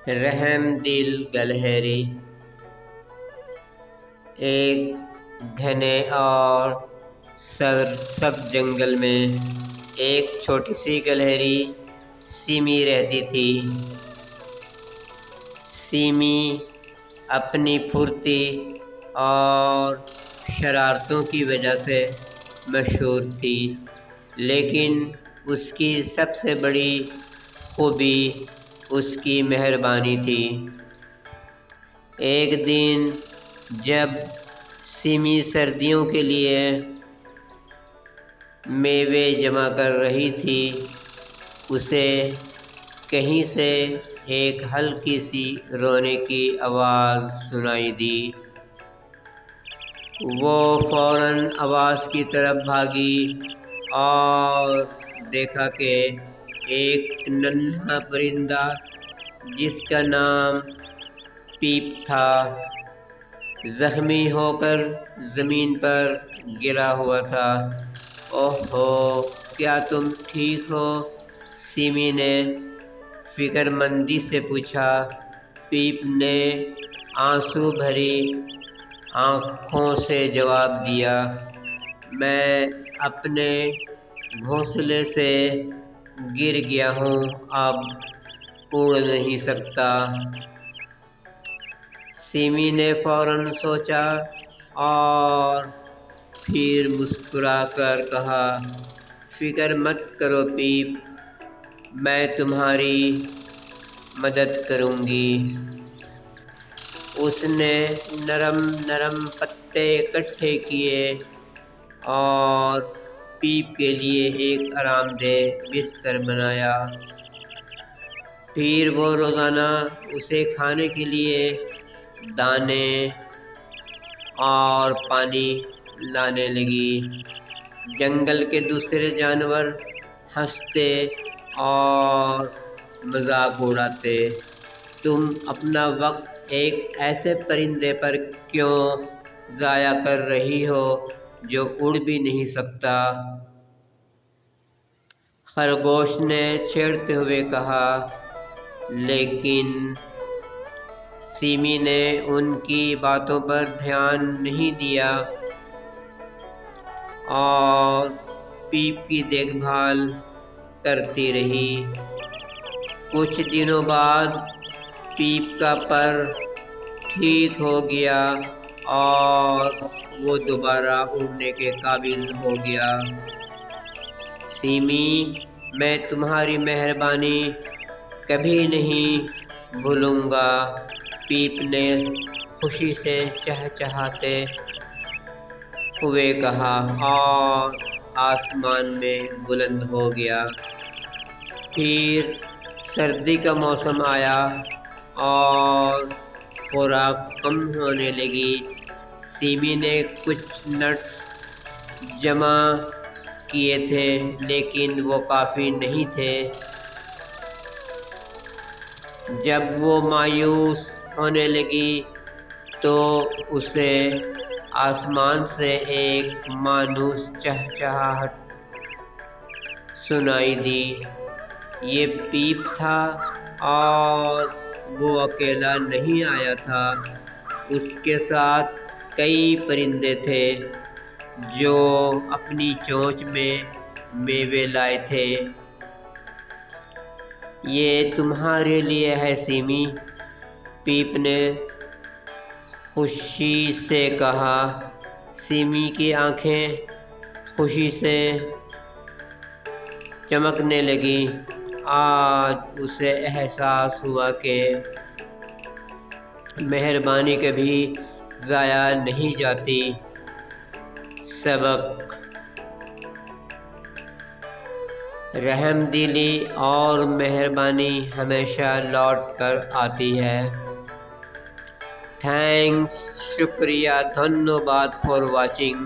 رحم دل گلہری۔ ایک گھنے اور سب جنگل میں ایک چھوٹی سی گلہری سیمی رہتی تھی۔ سیمی اپنی پھرتی اور شرارتوں کی وجہ سے مشہور تھی، لیکن اس کی سب سے بڑی خوبی اس کی مہربانی تھی۔ ایک دن جب سیمی سردیوں کے لیے میوے جمع کر رہی تھی، اسے کہیں سے ایک ہلکی سی رونے کی آواز سنائی دی۔ وہ فوراً آواز کی طرف بھاگی اور دیکھا کہ ایک ننھا پرندہ جس کا نام پیپ تھا، زخمی ہو کر زمین پر گرا ہوا تھا۔ اوہو، کیا تم ٹھیک ہو؟ سیمی نے فکر مندی سے پوچھا۔ پیپ نے آنسو بھری آنکھوں سے جواب دیا، میں اپنے گھونسلے سے گر گیا ہوں، اب اڑ نہیں سکتا۔ سیمی نے فوراً سوچا اور پھر مسکرا کر کہا، فکر مت کرو پیپ، میں تمہاری مدد کروں گی۔ اس نے نرم نرم پتے اکٹھے کیے اور پیپ کے لیے ایک آرام دہ بستر بنایا۔ پھر وہ روزانہ اسے کھانے کے لیے دانے اور پانی لانے لگی۔ جنگل کے دوسرے جانور ہنستے اور مذاق اڑاتے، تم اپنا وقت ایک ایسے پرندے پر کیوں ضائع کر رہی ہو جو اڑ بھی نہیں سکتا؟ خرگوش نے چھیڑتے ہوئے کہا، لیکن سیمی نے ان کی باتوں پر دھیان نہیں دیا اور پیپ کی دیکھ بھال کرتی رہی۔ کچھ دنوں بعد پیپ کا پر ٹھیک ہو گیا اور وہ دوبارہ اڑنے کے قابل ہو گیا۔ سیمی، میں تمہاری مہربانی کبھی نہیں بھولوں گا، پیپ نے خوشی سے چہچہاتے ہوئے کہا اور آسمان میں بلند ہو گیا۔ پھر سردی کا موسم آیا اور خوراک کم ہونے لگی۔ سیمی نے کچھ نٹس جمع کیے تھے، لیکن وہ کافی نہیں تھے۔ جب وہ مایوس ہونے لگی تو اسے آسمان سے ایک مانوس چہچہاہٹ سنائی دی۔ یہ پیپ تھا اور وہ اکیلا نہیں آیا تھا، اس کے ساتھ کئی پرندے تھے جو اپنی چونچ میں میوے لائے تھے۔ یہ تمہارے لیے ہے سیمی، پیپ نے خوشی سے کہا۔ سیمی کی آنکھیں خوشی سے چمکنے لگیں۔ آج اسے احساس ہوا کہ مہربانی کبھی ضائع نہیں جاتی۔ سبق: رحم دلی اور مہربانی ہمیشہ لوٹ کر آتی ہے۔ تھینکس، شکریہ، دھنیہ واد فار واچنگ۔